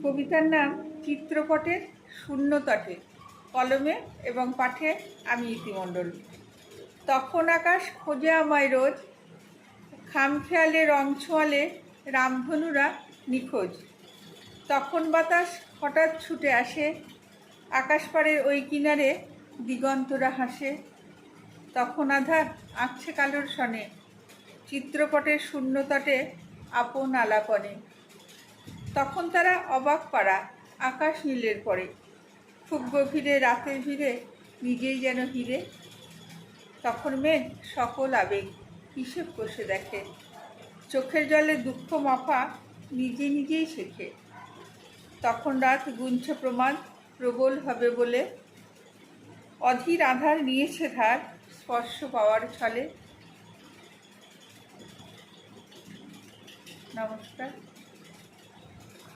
কবিতার নাম চিত্রপটের শূন্যতটে। কলমে এবং পাঠে আমি ইতিমণ্ডল। তখন আকাশ খোঁজে আমায় রোজ, খামখেয়ালে রং ছোঁয়ালে রামধনুরা নিখোঁজ। তখন বাতাস হঠাৎ ছুটে আসে, আকাশ পাড়ের ওই কিনারে দিগন্তরা হাসে। তখন আধার আঁকছে কালোর সনে, চিত্রপটের শূন্যতটে আপন আলাপনে। তখন তারা অবাক পাড়া, আকাশ নীলের পরে, খুব গভীরে রাতের ভিড়ে নিজেই যেন হিরে। তখন মেঘ সকল আবেগ হিসেব কষে দেখে, চোখের জলে দুঃখ মাপা নিজে নিজেই শেখে। তখন রাত গুনছে প্রমাদ প্রবল হবে বলে, অধীর আধার নিয়েছে ধার স্পর্শ পাওয়ার ছলে। নমস্কার।